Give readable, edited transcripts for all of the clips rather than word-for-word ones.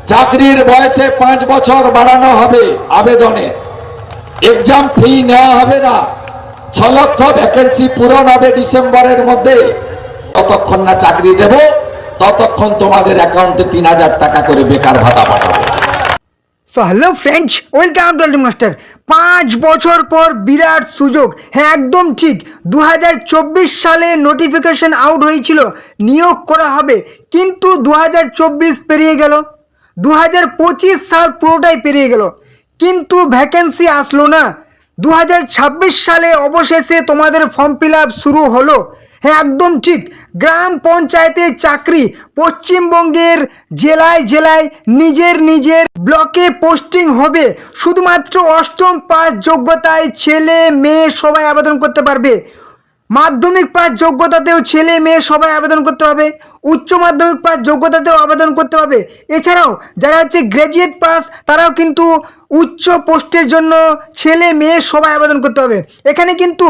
চাকরির বয়সে 5 বছর বাড়ানো হবে আবেদনের, এক্সাম ফি নেওয়া হবে না, 6 লক্ষ ভ্যাকেন্সি পূরণ হবে ডিসেম্বরের মধ্যে। ততক্ষণ না চাকরি দেব ততক্ষণ তোমাদের অ্যাকাউন্টে 3000 টাকা করে বেকার ভাতা পাঠাবো। So hello friends, welcome to ultimate master. 5 বছর পর বিরাট সুযোগ। হ্যাঁ, একদম ঠিক। 2024 সালে নোটিফিকেশন আউট হয়েছিল, নিয়োগ করা হবে, কিন্তু 2024 পেরিয়ে গেল, 2025 সাল পুরোটাই পেরিয়ে গেল, কিন্তু ভ্যাকেন্সি আসলো না। 2026 সালে অবশেষে তোমাদের ফর্ম ফিল আপ শুরু হলো। হ্যাঁ, একদম ঠিক। গ্রাম পঞ্চায়েতের চাকরি পশ্চিমবঙ্গের জেলায় জেলায় নিজের নিজের ব্লকে পোস্টিং হবে। শুধুমাত্র অষ্টম পাস যোগ্যতায় ছেলে মেয়ে সবাই আবেদন করতে পারবে। মাধ্যমিক পাস যোগ্যতাতেও ছেলে মেয়ে সবাই আবেদন করতে হবে, উচ্চ মাধ্যমিক পাস যোগ্যতাতেও আবেদন করতে হবে। এছাড়াও যারা হচ্ছে গ্র্যাজুয়েট পাস তারাও কিন্তু উচ্চ পোস্টের জন্য ছেলে মেয়ে সবাই আবেদন করতে হবে। এখানে কিন্তু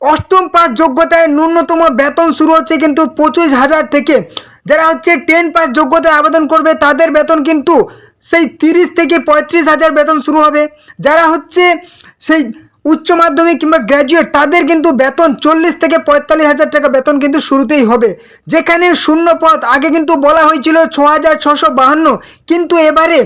অষ্টম পাস যোগ্যতায় ন্যূনতম বেতন শুরু হচ্ছে কিন্তু 25,000 থেকে। যারা হচ্ছে 10 পাস যোগ্যতায় আবেদন করবে তাদের বেতন কিন্তু সেই 30 থেকে 35,000 বেতন শুরু হবে। যারা হচ্ছে সেই উচ্চ মাধ্যমিক কিংবা গ্র্যাজুয়েট তাদের কিন্তু বেতন 40 থেকে 45,000 টাকা বেতন কিন্তু শুরুতেই হবে। যেখানে শূন্য পদ আগে কিন্তু বলা হয়েছিল 6,652, কিন্তু এবারে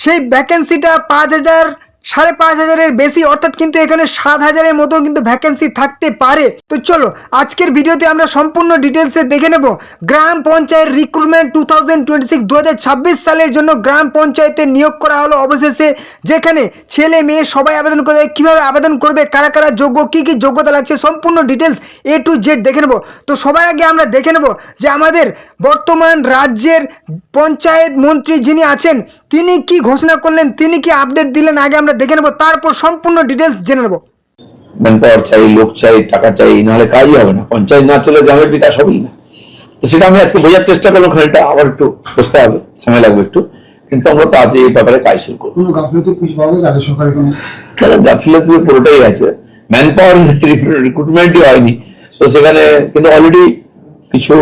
সেই ভ্যাকেন্সিটা 5,000 5,500-এর বেশি, অর্থাৎ কিন্তু এখানে 7,000-এর মতো কিন্তু ভ্যাকেন্সি থাকতে পারে। তো চলো আজকের ভিডিওতে আমরা সম্পূর্ণ ডিটেলসে দেখে নেব গ্রাম পঞ্চায়েত রিক্রুটমেন্ট 2026 2026 সালের জন্য গ্রাম পঞ্চায়েতে নিয়োগ করা হলো অবশেষে, যেখানে ছেলে মেয়ে সবাই আবেদন করবে, কীভাবে আবেদন করবে, কারা কারা যোগ্য, কী কী যোগ্যতা লাগছে, সম্পূর্ণ ডিটেলস A to Z দেখে নেব। তো সবার আগে আমরা দেখে নেব যে আমাদের বর্তমান রাজ্যের পঞ্চায়েত মন্ত্রী যিনি আছেন তিনি কি ঘোষণা করলেন, তিনি কি আপডেট দিলেন, আগে আমরা দেখে নেব, তারপর সম্পূর্ণ ডিটেলস জেনে নেব। ম্যান পাওয়ার চাই, লোক চাই, টাকা চাই, নাহলে কাজই হবে না। পঞ্চায়েত না চলে গ্রামের বিকাশ হবেই না। তো সেটা আমি আজকে বোঝার চেষ্টা করলাম। খানিকটা আবার একটু বসতে হবে, সময় লাগবে একটু, কিন্তু আমরা তো আজ এই ব্যাপারে কাজ শুরু করবো। গাফিলতি পুরোটাই আছে, ম্যান পাওয়ার রিক্রুটমেন্টই হয়নি। তো সেখানে কিন্তু অলরেডি কিছু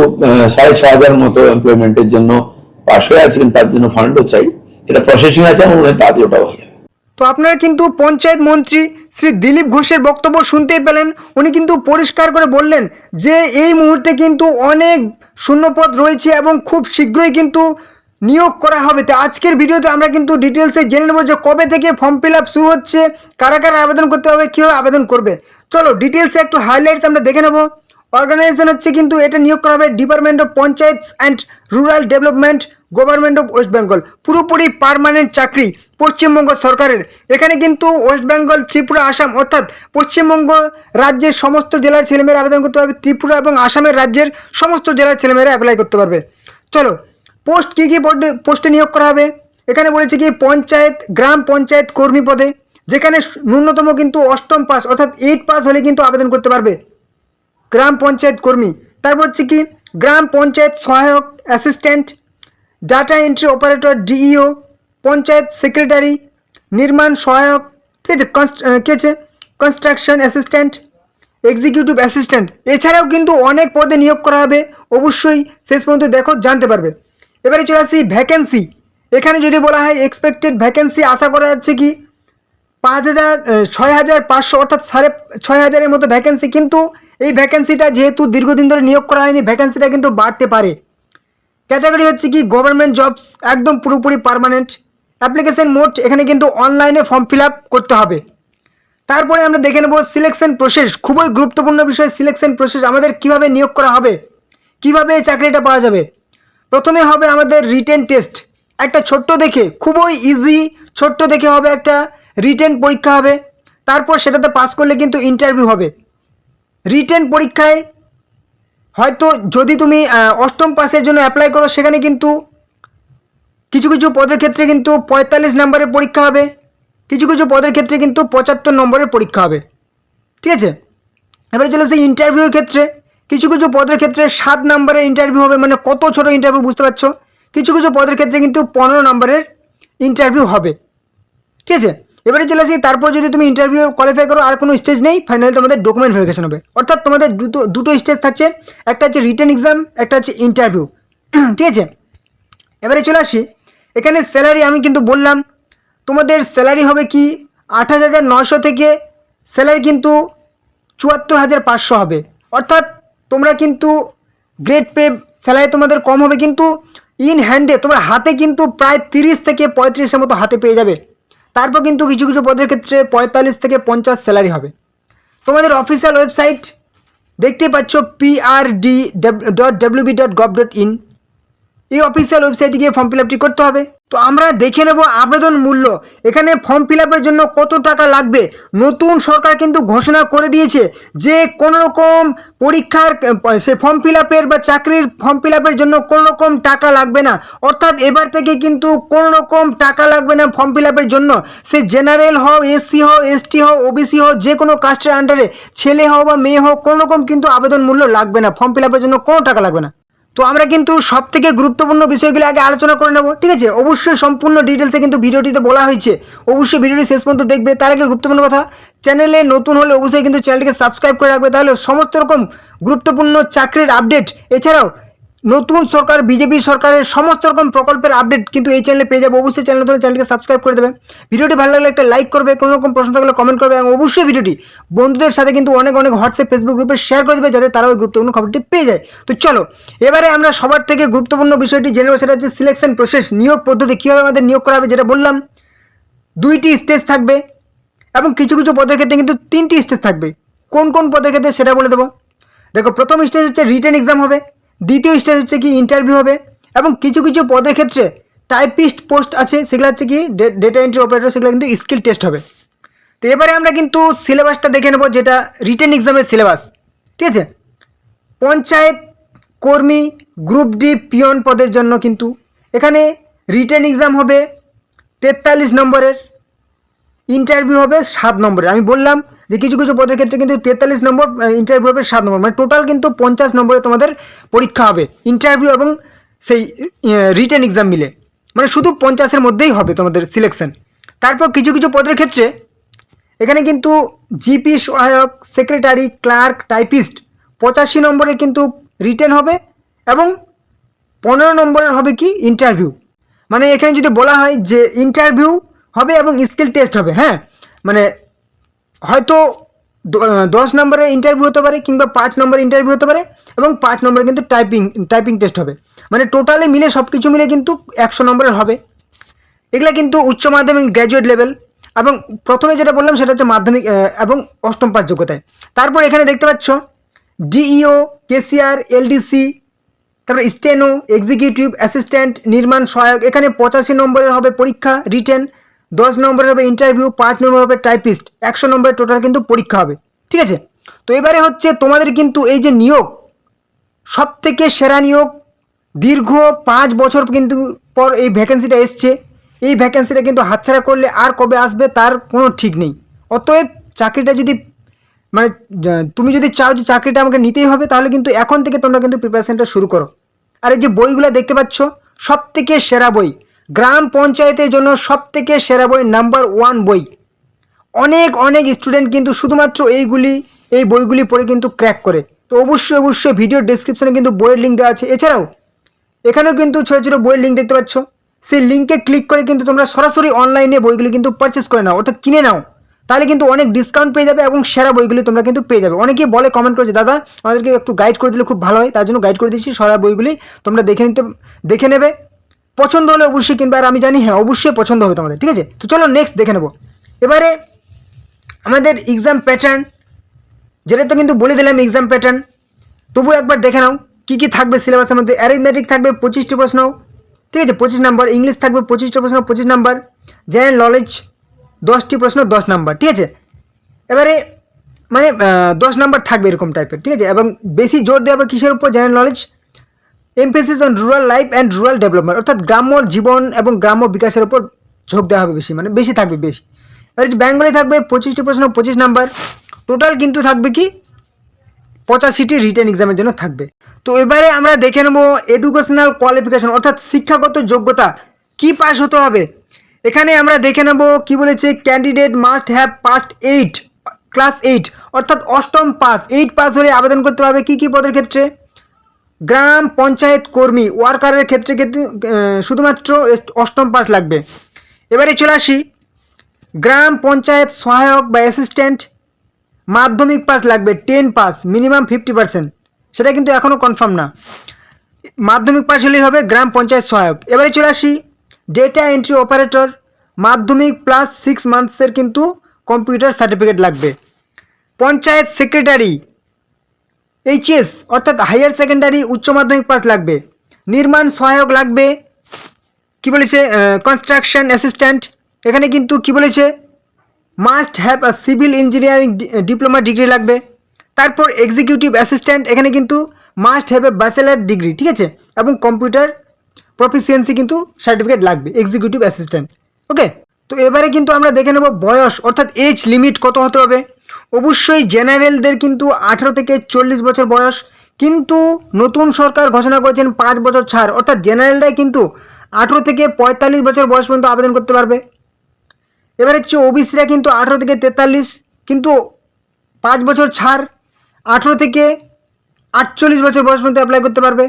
6,500 মতো এমপ্লয়মেন্টের জন্য পাশ হয়ে আছে, কিন্তু তার জন্য ফান্ডও চাই। এটা প্রসেসিং আছে, আমার মনে হয় তাড়াতাড়ি ওটাও হয়ে যাবে। তো আপনারা কিন্তু পঞ্চায়েত মন্ত্রী শ্রী দিলীপ ঘোষের বক্তব্য শুনতেই পেলেন। উনি কিন্তু পরিষ্কার করে বললেন যে এই মুহূর্তে কিন্তু অনেক শূন্যপদ রয়েছে এবং খুব শীঘ্রই কিন্তু নিয়োগ করা হবে। তো আজকের ভিডিওতে আমরা কিন্তু ডিটেলসে জেনে নেব যে কবে থেকে ফর্ম ফিল আপ শুরু হচ্ছে, কারা কারা আবেদন করতে হবে, কীভাবে আবেদন করবে। চলো ডিটেলসে একটু হাইলাইটস আমরা দেখে নেব। অর্গানাইজেশন হচ্ছে কিন্তু এটা নিয়োগ করা হবে department of Panchayat and rural development, government of West Bengal. পুরোপুরি পার্মানেন্ট চাকরি পশ্চিমবঙ্গ সরকারের। এখানে কিন্তু ওয়েস্ট বেঙ্গল, ত্রিপুরা, আসাম, অর্থাৎ পশ্চিমবঙ্গ রাজ্যের সমস্ত জেলার ছেলেমেয়েরা আবেদন করতে পারবে, ত্রিপুরা এবং আসামের রাজ্যের সমস্ত জেলার ছেলেমেয়েরা অ্যাপ্লাই করতে পারবে। চলো পোস্ট কী কী পোস্টে নিয়োগ করা হবে। এখানে বলেছে কি পঞ্চায়েত গ্রাম পঞ্চায়েত কর্মী পদে, যেখানে ন্যূনতম কিন্তু অষ্টম পাস অর্থাৎ 8 পাস হলে কিন্তু আবেদন করতে পারবে গ্রাম পঞ্চায়েত কর্মী। তারপর হচ্ছে কি গ্রাম পঞ্চায়েত সহায়ক assistant, data entry operator DEO, panchayat secretary, নির্মাণ সহায়ক, ঠিক আছে, কনস্ট্রাকশন অ্যাসিস্ট্যান্ট, এক্সিকিউটিভ অ্যাসিস্ট্যান্ট। এছাড়াও কিন্তু অনেক পদে নিয়োগ করা হবে, অবশ্যই শেষ পর্যন্ত দেখো জানতে পারবে। এবারে চলে আসি ভ্যাকেন্সি। এখানে যদি বলা হয় এক্সপেক্টেড ভ্যাকেন্সি আশা করা যাচ্ছে কি 6,500 অর্থাৎ 6,500-এর মতো ভ্যাকেন্সি, কিন্তু এই ভ্যাকেন্সিটা যেহেতু দীর্ঘদিন ধরে নিয়োগ করা হয়নি ভ্যাকেন্সিটা কিন্তু বাড়তে পারে। ক্যাটাগরি হচ্ছে কি গভর্নমেন্ট জবস, একদম পুরোপুরি পার্মানেন্ট। অ্যাপ্লিকেশন মোড এখানে কিন্তু অনলাইনে ফর্ম ফিল আপ করতে হবে। তারপরে আমরা দেখে নেব সিলেকশন প্রসেস, খুবই গুরুত্বপূর্ণ বিষয় সিলেকশন প্রসেস, আমাদের কিভাবে নিয়োগ করা হবে, কিভাবে এই চাকরিটা পাওয়া যাবে। প্রথমে হবে আমাদের রিটেন টেস্ট, একটা ছোট্ট দেখে, খুবই ইজি ছোট্ট দেখে হবে একটা রিটেন পরীক্ষা হবে। তারপর সেটাতে পাস করলে কিন্তু ইন্টারভিউ হবে। রিটেন পরীক্ষায় হয়তো যদি তুমি অষ্টম পাসের জন্য অ্যাপ্লাই করো সেখানে কিন্তু কিছু কিছু পদের ক্ষেত্রে কিন্তু 45 নম্বরের পরীক্ষা হবে, কিছু কিছু পদের ক্ষেত্রে কিন্তু 75 নম্বরের পরীক্ষা হবে, ঠিক আছে। এবারে চলে আসে ইন্টারভিউর ক্ষেত্রে, কিছু কিছু পদের ক্ষেত্রে 7 নম্বরের ইন্টারভিউ হবে, মানে কত ছোট ইন্টারভিউ বুঝতে পারছো। কিছু কিছু পদের ক্ষেত্রে কিন্তু 15 নম্বরের ইন্টারভিউ হবে, ঠিক আছে। এবারে চলে আসি, তারপর যদি তুমি ইন্টারভিউ কোয়ালিফাই করো আর কোনো স্টেজ নেই, ফাইনালি তোমাদের ডকুমেন্ট ভেরিফিকেশন হবে। অর্থাৎ তোমাদের দুটো স্টেজ থাকছে, একটা হচ্ছে রিটেন এক্সাম, একটা হচ্ছে ইন্টারভিউ, ঠিক আছে। এবারে চলে আসি এখানে স্যালারি আমি কিন্তু বললাম তোমাদের স্যালারি হবে কি 28,900 থেকে স্যালারি কিন্তু 74,500 হবে। অর্থাৎ তোমরা কিন্তু গ্রেড পে স্যালারি তোমাদের কম হবে, কিন্তু ইন হ্যান্ডে তোমার হাতে কিন্তু প্রায় 30 থেকে 35-এর মতো হাতে পেয়ে যাবে। তারপর কিন্তু কিছু কিছু পদের ক্ষেত্রে 45 থেকে 50 স্যালারি হবে। তোমাদের অফিসিয়াল ওয়েবসাইট দেখতে পাচ্ছ prd.wb.gov.in, এই অফিসিয়াল ওয়েবসাইটে গিয়ে ফর্ম ফিল আপটি করতে হবে। তো আমরা দেখে নেব আবেদন মূল্য। এখানে ফর্ম ফিল আপের জন্য কত টাকা লাগবে। নতুন সরকার কিন্তু ঘোষণা করে দিয়েছে যে কোনো রকম পরীক্ষার সে ফর্ম ফিল আপের বা চাকরির ফর্ম ফিল আপের জন্য কোনো রকম টাকা লাগবে না। অর্থাৎ এবার থেকে কিন্তু কোনো রকম টাকা লাগবে না ফর্ম ফিল আপের জন্য। সে জেনারেল হও, এসসি হও, এসটি হও, ওবিসি হও, যে কোনো কাস্টের আন্ডারে ছেলে হও বা মেয়ে হোক, কোনো রকম কিন্তু আবেদন মূল্য লাগবে না। ফর্ম ফিল আপের জন্য কোনো টাকা লাগবে না। তো আমরা কিন্তু সব থেকে গুরুত্বপূর্ণ বিষয়গুলো আগে আলোচনা করে নেব, ঠিক আছে। অবশ্যই সম্পূর্ণ ডিটেলসে কিন্তু ভিডিওটিতে বলা হয়েছে, অবশ্যই ভিডিওটি শেষ পর্যন্ত দেখবে। তার আগে গুরুত্বপূর্ণ কথা, চ্যানেলে নতুন হলে অবশ্যই কিন্তু চ্যানেলটিকে সাবস্ক্রাইব করে রাখবে, তাহলে সমস্ত রকম গুরুত্বপূর্ণ চাকরির আপডেট, এছাড়াও নতুন সরকার বিজেপি সরকারের সমস্ত রকম প্রকল্পের আপডেট কিন্তু এই চ্যানেলে পেয়ে যাবে। অবশ্যই চ্যানেলটিকে সাবস্ক্রাইব করে দেবে। ভিডিওটি ভালো লাগলে একটা লাইক করবে, কোনো রকম প্রশ্ন থাকলে কমেন্ট করবে, এবং অবশ্যই ভিডিওটি বন্ধুদের সাথে কিন্তু অনেক হোয়াটসঅ্যাপ ফেসবুক গ্রুপে শেয়ার করে দেবে, যাতে তারা ওই গুরুত্বপূর্ণ খবরটি পেয়ে যায়। তো চলো এবারে আমরা সবার থেকে গুরুত্বপূর্ণ বিষয়টি জেনে নেব, সেটা হচ্ছে সিলেকশন প্রসেস, নিয়োগ পদ্ধতি, কীভাবে আমাদের নিয়োগ করা হবে। যেটা বললাম 2টি স্টেজ থাকবে, এবং কিছু কিছু পদের ক্ষেত্রে কিন্তু 3টি স্টেজ থাকবে। কোন কোন পদের ক্ষেত্রে সেটা বলে দেবো। দেখো, প্রথম স্টেজ হচ্ছে রিটেন এক্সাম হবে, দ্বিতীয় স্টেজ হচ্ছে কি ইন্টারভিউ হবে, এবং কিছু কিছু পদের ক্ষেত্রে টাইপিস্ট পোস্ট আছে, সেগুলো হচ্ছে কি ডেটা এন্ট্রি অপারেটর, সেগুলো কিন্তু স্কিল টেস্ট হবে। তো এবারে আমরা কিন্তু সিলেবাসটা দেখে নেব, যেটা রিটেন এক্সামের সিলেবাস, ঠিক আছে। পঞ্চায়েত কর্মী গ্রুপ ডি পিয়ন পদের জন্য কিন্তু এখানে রিটেন এক্সাম হবে 43 নম্বরের, ইন্টারভিউ হবে 7 নম্বরের। আমি বললাম যে কিছু কিছু পদের ক্ষেত্রে কিন্তু 43 নম্বর, ইন্টারভিউ হবে 7 নম্বর, মানে টোটাল কিন্তু 50 নম্বরে তোমাদের পরীক্ষা হবে, ইন্টারভিউ এবং সেই রিটেন এক্সাম মিলে, মানে শুধু 50-এর মধ্যেই হবে তোমাদের সিলেকশন। তারপর কিছু কিছু পদের ক্ষেত্রে এখানে কিন্তু জিপি সহায়ক, সেক্রেটারি, ক্লার্ক, টাইপিস্ট 85 নম্বরের কিন্তু রিটেন হবে, এবং 15 নম্বরের হবে কি ইন্টারভিউ। মানে এখানে যদি বলা হয় যে ইন্টারভিউ হবে এবং স্কিল টেস্ট হবে, হ্যাঁ, মানে হয়তো 10 নম্বরের ইন্টারভিউ হতে পারে, কিংবা 5 নম্বরের ইন্টারভিউ হতে পারে, এবং 5 নম্বরে কিন্তু টাইপিং টেস্ট হবে। মানে টোটালে মিলে সব কিছু মিলে কিন্তু 100 নম্বরের হবে। এগুলা কিন্তু উচ্চ মাধ্যমিক গ্র্যাজুয়েট লেভেল, এবং প্রথমে যেটা বললাম সেটা হচ্ছে মাধ্যমিক এবং অষ্টম পাস যোগ্যতায়। তারপর এখানে দেখতে পাচ্ছ ডিইও, কেসিআর, এলডিসি, তারপরে স্টেনো, এক্সিকিউটিভ অ্যাসিস্ট্যান্ট, নির্মাণ সহায়ক, এখানে 85 নম্বরের হবে পরীক্ষা রিটেন, 10 নম্বরের হবে ইন্টারভিউ, 5 নম্বর হবে টাইপিস্ট, 100 নম্বরের টোটাল কিন্তু পরীক্ষা হবে, ঠিক আছে। তো এবারে হচ্ছে তোমাদের কিন্তু এই যে নিয়োগ, সব থেকে সেরা নিয়োগ, দীর্ঘ 5 বছর কিন্তু পর এই ভ্যাকেন্সিটা এসছে। এই ভ্যাকেন্সিটা কিন্তু হাতছাড়া করলে আর কবে আসবে তার কোনো ঠিক নেই। অতএব চাকরিটা যদি মানে তুমি যদি চাও যে চাকরিটা আমাকে নিতেই হবে, তাহলে কিন্তু এখন থেকে তোমরা কিন্তু প্রিপারেশনটা শুরু করো। আর এই যে বইগুলো দেখতে পাচ্ছ, সব থেকে সেরা বই, গ্রাম পঞ্চায়েতের জন্য সব থেকে সেরা বই, নাম্বার 1 বই। অনেক স্টুডেন্ট কিন্তু শুধুমাত্র এই বইগুলি পড়ে কিন্তু ক্র্যাক করে। তো অবশ্যই ভিডিওর ডেসক্রিপশনে কিন্তু বইয়ের লিঙ্ক দেওয়া আছে। এছাড়াও এখানেও কিন্তু ছোটো ছোটো বইয়ের লিঙ্ক দেখতে পাচ্ছ, সেই লিঙ্কে ক্লিক করে কিন্তু তোমরা সরাসরি অনলাইনে বইগুলি কিন্তু পারচেস করে নাও, অর্থাৎ কিনে নাও, তাহলে কিন্তু অনেক ডিসকাউন্ট পেয়ে যাবে, এবং সেরা বইগুলি তোমরা কিন্তু পেয়ে যাবে। অনেকেই বলে, কমেন্ট করেছে, দাদা আমাদেরকে একটু গাইড করে দিলে খুব ভালো হয়, তার জন্য গাইড করে দিচ্ছি। সেরা বইগুলি তোমরা দেখে নেবে, পছন্দ হলে অবশ্যই কিনবে। আর আমি জানি হ্যাঁ অবশ্যই পছন্দ হবে তোমাদের, ঠিক আছে। তো চলো নেক্সট দেখে নেব। এবারে আমাদের এক্সাম প্যাটার্ন, যেটা তো কিন্তু বলে দিলাম এক্সাম প্যাটার্ন, তবু একবার দেখে নাও কী কী থাকবে সিলেবাসের মধ্যে। অ্যারিথমেটিক থাকবে 25টি প্রশ্ন, ঠিক আছে, 25 নাম্বার। ইংলিশ থাকবে 25টি প্রশ্ন, 25 নাম্বার। জেনারেল নলেজ 10টি প্রশ্ন, 10 নাম্বার, ঠিক আছে। এবারে মানে 10 নাম্বার থাকবে এরকম টাইপের, ঠিক আছে। এবং বেশি জোর দেওয়া হবে কিসের উপর, general knowledge, emphasis on rural life and rural development, অর্থাৎ গ্রাম্য জীবন এবং গ্রাম্য বিকাশের উপর ঝোঁক দেওয়া হবে বেশি, মানে বেশি থাকবে বেশি। এবার বেঙ্গলি থাকবে 25টি প্রশ্ন, 25 নাম্বার। টোটাল কিন্তু থাকবে কি 85টি রিটেন এক্সামের জন্য থাকবে। তো এবারে আমরা দেখে নেব এডুকেশনাল কোয়ালিফিকেশন, অর্থাৎ শিক্ষাগত যোগ্যতা কি পাস হতে হবে। এখানে আমরা দেখে নেব কি বলেছে, candidate must have passed 8 class 8, অর্থাৎ অষ্টম পাস, 8 পাস হলে আবেদন করতে পারবে। কি কি পদের ক্ষেত্রে, গ্রাম পঞ্চায়েত কর্মী ওয়ার্কারের ক্ষেত্রে কিন্তু শুধুমাত্র অষ্টম পাস লাগবে। এবারে চলে আসি গ্রাম পঞ্চায়েত সহায়ক বা অ্যাসিস্ট্যান্ট মাধ্যমিক পাস লাগবে, 10 পাস, মিনিমাম 50%, সেটা কিন্তু এখনও কনফার্ম না, মাধ্যমিক পাস হলেই হবে গ্রাম পঞ্চায়েত সহায়ক। এবারে চলে আসি ডেটা এন্ট্রি অপারেটর, মাধ্যমিক প্লাস 6 মান্থসের কিন্তু কম্পিউটার সার্টিফিকেট লাগবে। পঞ্চায়েত সেক্রেটারি এইচএস অর্থাৎ হায়ার সেকেন্ডারি উচ্চ মাধ্যমিক পাস লাগবে। নির্মাণ সহায়ক লাগবে, কি বলেছে কনস্ট্রাকশন অ্যাসিস্ট্যান্ট, এখানে কিন্তু কি বলেছে must have a civil engineering diploma degree লাগবে। তারপর এক্সিকিউটিভ অ্যাসিস্ট্যান্ট, এখানে কিন্তু must have a bachelor degree, ঠিক আছে, এবং কম্পিউটার প্রফিসিয়েন্সি কিন্তু সার্টিফিকেট লাগবে এক্সিকিউটিভ অ্যাসিস্ট্যান্ট। ওকে, তো এবারে কিন্তু আমরা দেখে নেব বয়স অর্থাৎ এজ লিমিট কত হতে হবে। অবশ্যই জেনারেলদের কিন্তু 18 থেকে 40 বছর বয়স, কিন্তু নতুন সরকার ঘোষণা করেছেন 5 বছর ছাড়, অর্থাৎ জেনারেলরাই কিন্তু 18 থেকে 45 বছর বয়স পর্যন্ত আবেদন করতে পারবে। এবারে হচ্ছে ওবিসিরা কিন্তু 18 থেকে 43, কিন্তু 5 বছর ছাড়, 18 থেকে 48 বছর বয়স পর্যন্ত অ্যাপ্লাই করতে পারবে।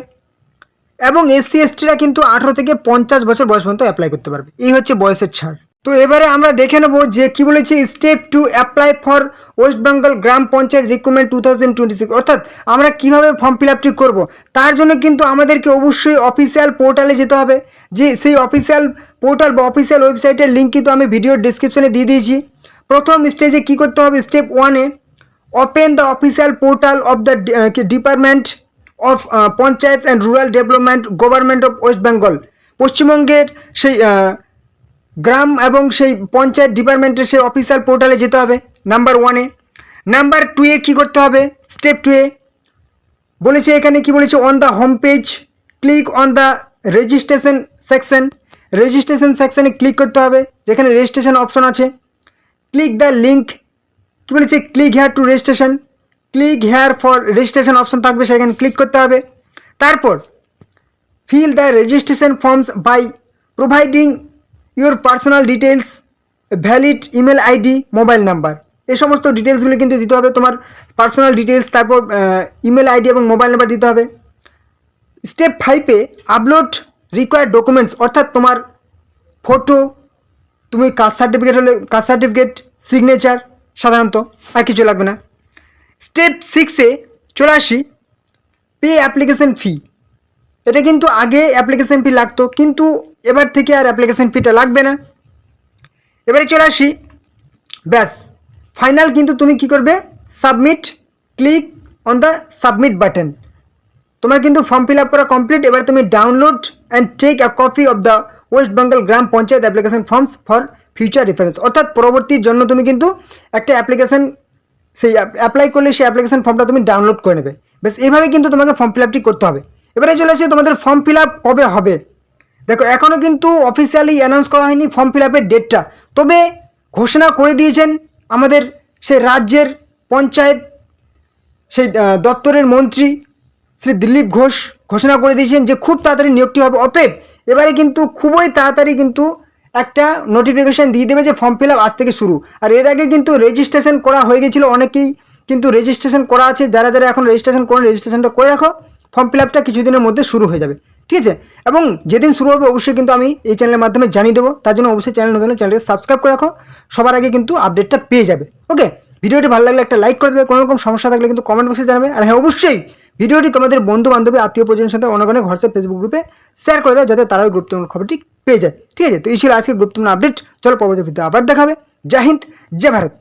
এবং এসসি এসটিরা কিন্তু 18 থেকে 50 বছর বয়স পর্যন্ত অ্যাপ্লাই করতে পারবে। এই হচ্ছে বয়সের ছাড়। তো এবারে আমরা দেখে নেব যে কি বলেছে step to apply for West Bengal gram panchayat recruitment 2026, অর্থাৎ আমরা কিভাবে ফর্ম ফিল আপটি করবো। তার জন্য কিন্তু আমাদেরকে অবশ্যই অফিসিয়াল পোর্টালে যেতে হবে, যে সেই অফিসিয়াল পোর্টাল বা অফিসিয়াল ওয়েবসাইটের লিঙ্ক কিন্তু আমি ভিডিওর ডিসক্রিপশনে দিয়ে দিয়েছি। প্রথম স্টেজে কি করতে হবে, স্টেপ 1-এ open the official portal of the department of Panchayat and rural development government of West Bengal, পশ্চিমবঙ্গের সেই গ্রাম এবং সেই পঞ্চায়েত ডিপার্টমেন্টের সেই অফিসিয়াল পোর্টালে যেতে হবে নাম্বার 1-এ। নাম্বার 2-এ কী করতে হবে, স্টেপ 2-এ বলেছে, এখানে কি বলেছে, on the home page click on the registration section, registration সেকশনে ক্লিক করতে হবে, যেখানে রেজিস্ট্রেশন অপশন আছে। ক্লিক দ্য লিঙ্ক, কী বলেছে, click here to registration, click here for registration option থাকবে, সেখানে ক্লিক করতে হবে। তারপর fill the registration forms by providing your personal details, valid email ID, mobile number, এই সমস্ত ডিটেলসগুলো কিন্তু দিতে হবে, তোমার পার্সোনাল ডিটেলস, তারপর ইমেল আইডি এবং মোবাইল নাম্বার দিতে হবে। স্টেপ 5-এ আপলোড রিকোয়ার্ড ডকুমেন্টস, অর্থাৎ তোমার ফটো, তুমি কাস্ট সার্টিফিকেট হলে কাস্ট সার্টিফিকেট, সিগনেচার, সাধারণত আর কিছু লাগবে না। স্টেপ 6-এ চলে আসি পে অ্যাপ্লিকেশন ফি, এটা কিন্তু আগে অ্যাপ্লিকেশন ফি লাগতো, কিন্তু এবার থেকে আর অ্যাপ্লিকেশন ফিটা লাগবে না। এবারে চলে আসি, ব্যাস ফাইনাল কিন্তু তুমি কি করবে, submit, click on the submit button, তোমার কিন্তু ফর্ম ফিল আপ করা কমপ্লিট। এবার তুমি download and take a copy of the West Bengal gram panchayat application forms for future reference, অর্থাৎ পরবর্তীর জন্য তুমি কিন্তু একটা অ্যাপ্লিকেশন সেই অ্যাপ্লাই করলে সেই অ্যাপ্লিকেশন ফর্মটা তুমি ডাউনলোড করে নেবে। বেশ এইভাবে কিন্তু তোমাকে ফর্ম ফিল আপটি করতে হবে। এবারে চলে আসে তোমাদের ফর্ম ফিল আপ কবে হবে। দেখো এখনও কিন্তু অফিসিয়ালি অ্যানাউন্স করা হয়নি ফর্ম ফিল আপের ডেটটা, তবে ঘোষণা করে দিয়েছেন আমাদের সেই রাজ্যের পঞ্চায়েত সেই দপ্তরের মন্ত্রী শ্রী দিলীপ ঘোষ ঘোষণা করে দিয়েছেন যে খুব তাড়াতাড়ি নিয়োগটি হবে। অতএব এবারে কিন্তু খুবই তাড়াতাড়ি কিন্তু একটা নোটিফিকেশান দিয়ে দেবে যে ফর্ম ফিল আপ আজ থেকে শুরু। আর এর আগে কিন্তু রেজিস্ট্রেশন করা হয়ে গেছিলো, অনেকেই কিন্তু রেজিস্ট্রেশন করা আছে, যারা যারা এখন রেজিস্ট্রেশন করেন রেজিস্ট্রেশনটা করে রাখো, ফর্ম ফিল আপটা কিছুদিনের মধ্যে শুরু হয়ে যাবে, ঠিক আছে। এবং যেদিন শুরু হবে অবশ্যই কিন্তু আমি এই চ্যানেলের মাধ্যমে জানিয়ে দেবো, তার জন্য অবশ্যই চ্যানেল নতুন চ্যানেলকে সাবস্ক্রাইব করে রাখো, সবার আগে কিন্তু আপডেটটা পেয়ে যাবে। ওকে, ভিডিওটি ভালো লাগলে একটা লাইক করে দেবে, কোনো রকম সমস্যা থাকলে কিন্তু কমেন্ট বক্সে জানাবে। আর হ্যাঁ, অবশ্যই ভিডিওটি তোমাদের বন্ধু বান্ধবী আত্মীয় পরিজনের সাথে অনেক অনেক হোয়াটসঅ্যাপ ফেসবুক গ্রুপে শেয়ার করে দাও, যাতে তারাও গুরুত্বপূর্ণ খবরটি পেয়ে যায়, ঠিক আছে। তো এই ছিল আজকের গুরুত্বপূর্ণ আপডেট। চলো পরবর্তী ভিডিও আবার দেখাবে। জয় হিন্দ, জয় ভারত।